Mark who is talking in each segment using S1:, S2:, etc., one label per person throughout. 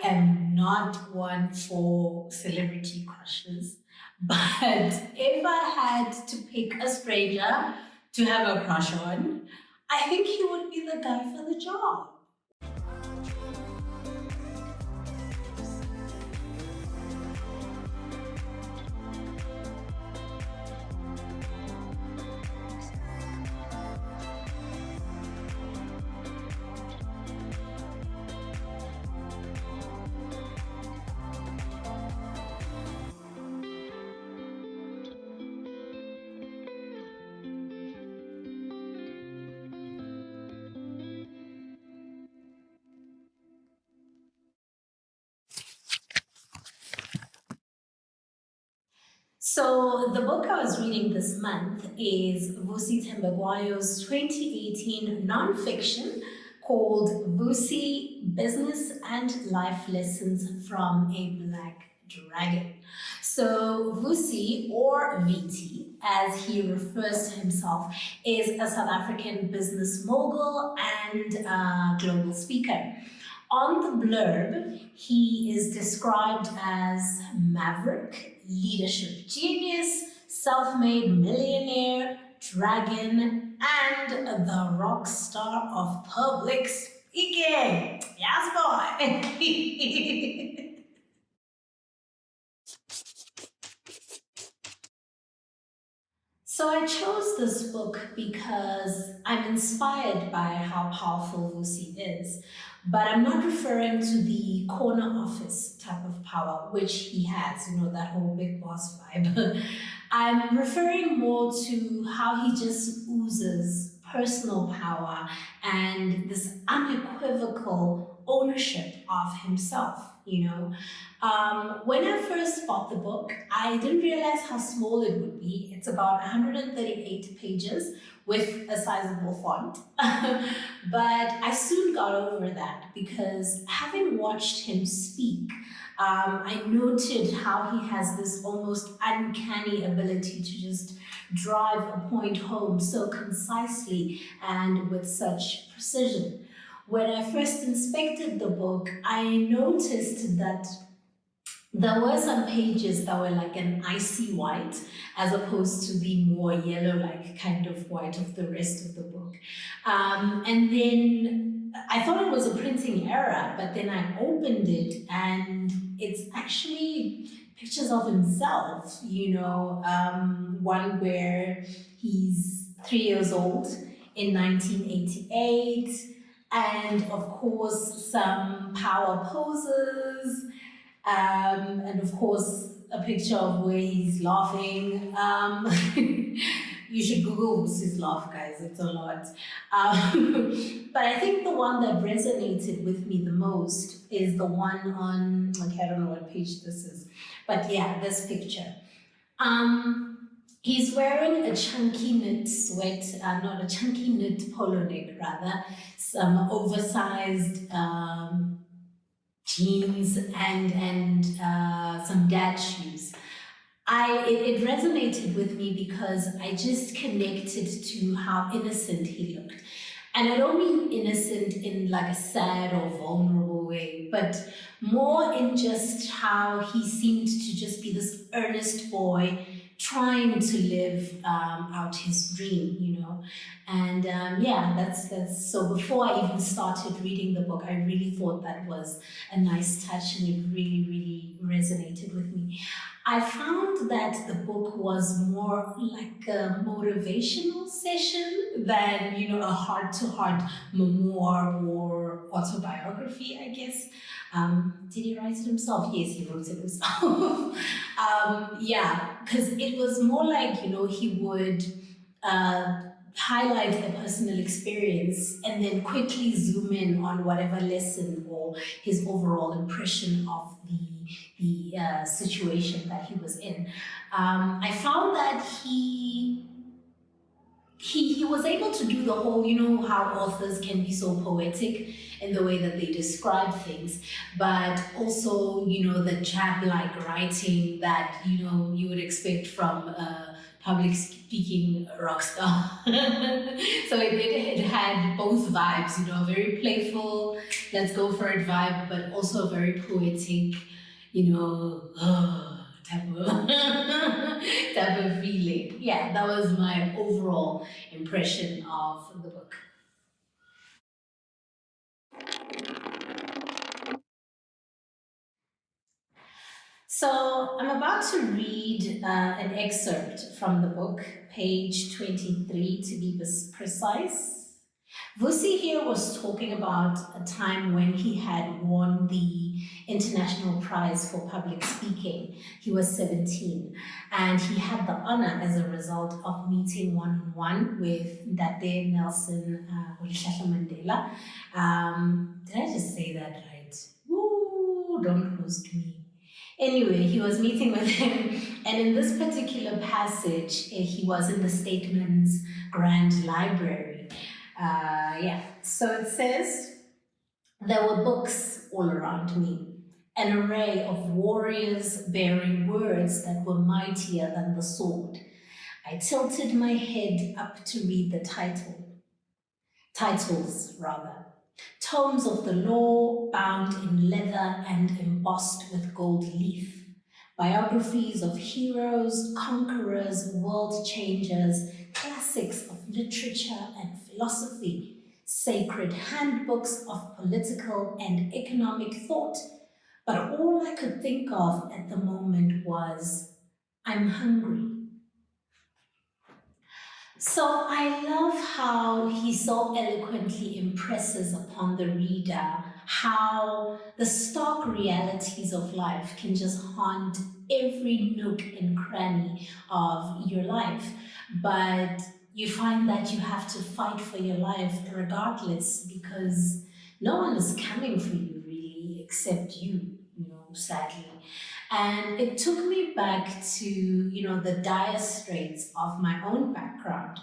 S1: am not one for celebrity crushes, but if I had to pick a stranger to have a crush on, I think he would be the guy for the job. So the book I was reading this month is Vusi Thembekwayo's 2018 nonfiction called Vusi, Business and Life Lessons from a Black Dragon. So Vusi, or VT, as he refers to himself, is a South African business mogul and global speaker. On the blurb, he is described as maverick, leadership genius, self-made millionaire, dragon, and the rock star of public speaking. Yes, boy. So I chose this book because I'm inspired by how powerful Vusi is, but I'm not referring to the corner office type of power, which he has, that whole big boss vibe. I'm referring more to how he just oozes personal power and this unequivocal ownership of himself. When I first bought the book, I didn't realize how small it would be. It's about 138 pages with a sizable font. But I soon got over that because having watched him speak, I noted how he has this almost uncanny ability to just drive a point home so concisely and with such precision. When I first inspected the book, I noticed that there were some pages that were like an icy white as opposed to the more yellow, like kind of white of the rest of the book. And then I thought it was a printing error, but then I opened it and it's actually pictures of himself, one where he's 3 years old in 1988, and of course some power poses, and of course a picture of where he's laughing. You should Google Vusi's laugh, guys, it's a lot. But I think the one that resonated with me the most is the one on, okay, I don't know what page this is, but yeah, this picture. He's wearing a chunky knit not a chunky knit polo neck, rather, some oversized jeans and some dad shoes. It resonated with me because I just connected to how innocent he looked. And I don't mean innocent in like a sad or vulnerable way, but more in just how he seemed to just be this earnest boy trying to live out his dream, And yeah, that's so before I even started reading the book, I really thought that was a nice touch and it really, really resonated with me. I found that the book was more like a motivational session than, a heart-to-heart memoir or autobiography, I guess. Did he write it himself? Yes, he wrote it himself. Yeah, because it was more like, he would highlight a personal experience and then quickly zoom in on whatever lesson or his overall impression of the situation that he was in. I found that he was able to do the whole, how authors can be so poetic in the way that they describe things, but also, the jab-like writing that, you would expect from a public speaking rock star. So it had both vibes, very playful, let's go for it vibe, but also very poetic, type of type of feeling. Yeah, that was my overall impression of the book. So I'm about to read an excerpt from the book, page 23 to be precise. Vusi here was talking about a time when he had won the International Prize for Public Speaking. He was 17, and he had the honor as a result of meeting one-on-one with Dade Nelson Rolihlahla Mandela. Did I just say that right? Woo, don't roast me. Anyway, he was meeting with him, and in this particular passage, he was in the Stateman's Grand Library. Yeah, so it says, there were books all around me, an array of warriors bearing words that were mightier than the sword. I tilted my head up to read the titles rather. Tomes of the law bound in leather and embossed with gold leaf. Biographies of heroes, conquerors, world changers, classics of literature and philosophy, sacred handbooks of political and economic thought. But all I could think of at the moment was, I'm hungry. So I love how he so eloquently impresses upon the reader how the stark realities of life can just haunt every nook and cranny of your life. But you find that you have to fight for your life regardless because no one is coming for you really except you, sadly. And it took me back to, the dire straits of my own background.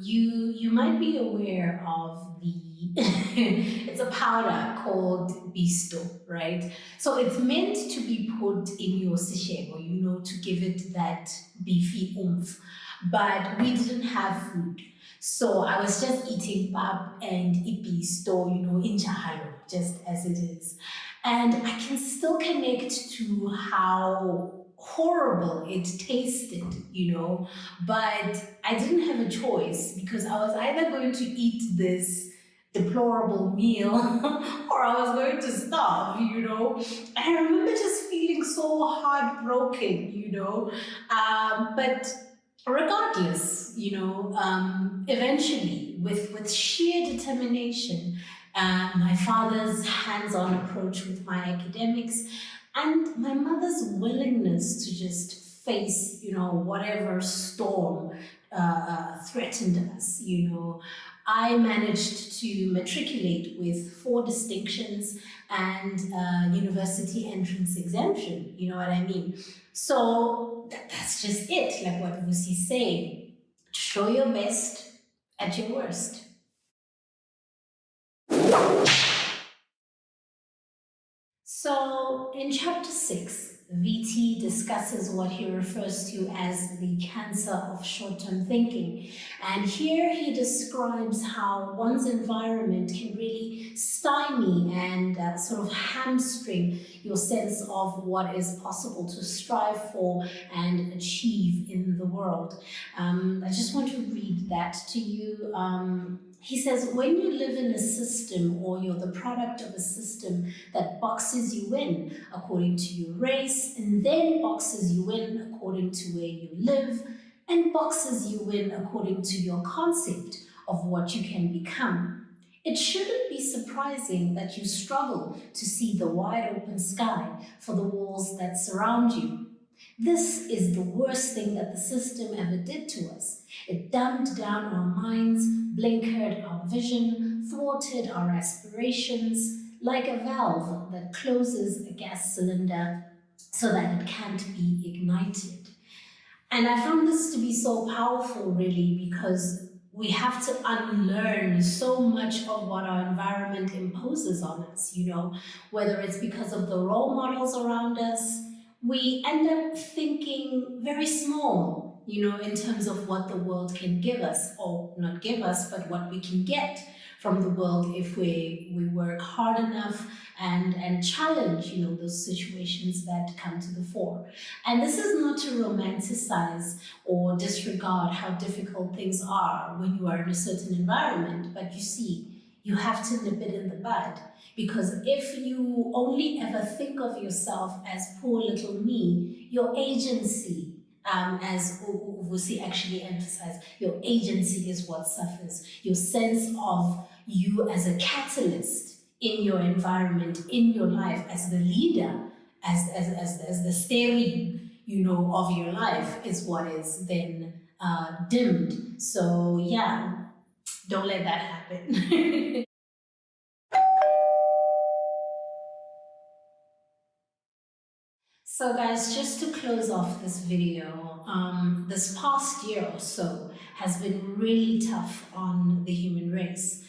S1: You might be aware of the it's a powder called Bisto, right? So it's meant to be put in your sishebo, to give it that beefy oomph. But we didn't have food. So I was just eating pap and ipisto, in jahalo, just as it is. And I can still connect to how horrible it tasted, but I didn't have a choice because I was either going to eat this deplorable meal or I was going to starve, And I remember just feeling so heartbroken, but regardless, eventually, with sheer determination, my father's hands-on approach with my academics, and my mother's willingness to just face, whatever storm threatened us, I managed to matriculate with 4 distinctions and university entrance exemption. You know what I mean? So that's just it, like what Vusi's saying. Show your best at your worst. So, in chapter 6, VT discusses what he refers to as the cancer of short term thinking. And here he describes how one's environment can really stymie and sort of hamstring your sense of what is possible to strive for and achieve in the world. I just want to read that to you. He says, when you live in a system or you're the product of a system that boxes you in according to your race and then boxes you in according to where you live and boxes you in according to your concept of what you can become, it shouldn't be surprising that you struggle to see the wide open sky for the walls that surround you. This is the worst thing that the system ever did to us. It dumbed down our minds, blinkered our vision, thwarted our aspirations, like a valve that closes a gas cylinder so that it can't be ignited. And I found this to be so powerful, really, because we have to unlearn so much of what our environment imposes on us, whether it's because of the role models around us. We end up thinking very small in terms of what the world can give us, or not give us, but what we can get from the world if we work hard enough and challenge, those situations that come to the fore. And this is not to romanticize or disregard how difficult things are when you are in a certain environment, but you see, you have to nip it in the bud. Because if you only ever think of yourself as poor little me, your agency, as Vusi actually emphasized, your agency is what suffers. Your sense of you as a catalyst in your environment, in your life, as the leader, as the steering, of your life is what is then dimmed. So yeah, don't let that happen. So guys, just to close off this video, this past year or so has been really tough on the human race.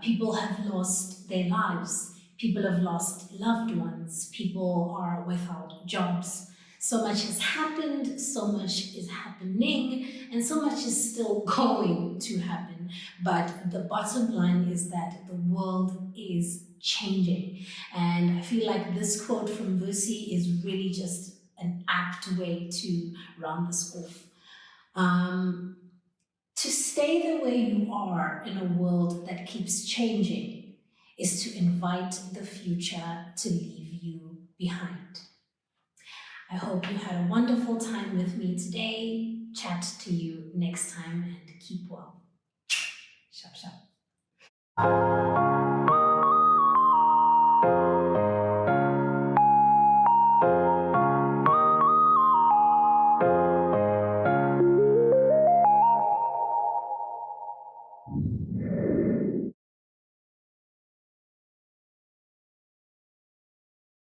S1: People have lost their lives. People have lost loved ones. People are without jobs. So much has happened, so much is happening, and so much is still going to happen. But the bottom line is that the world is changing. And I feel like this quote from Vusi is really just an apt way to round this off. To stay the way you are in a world that keeps changing is to invite the future to leave you behind. I hope you had a wonderful time with me today. Chat to you next time and keep well. Shop, shop.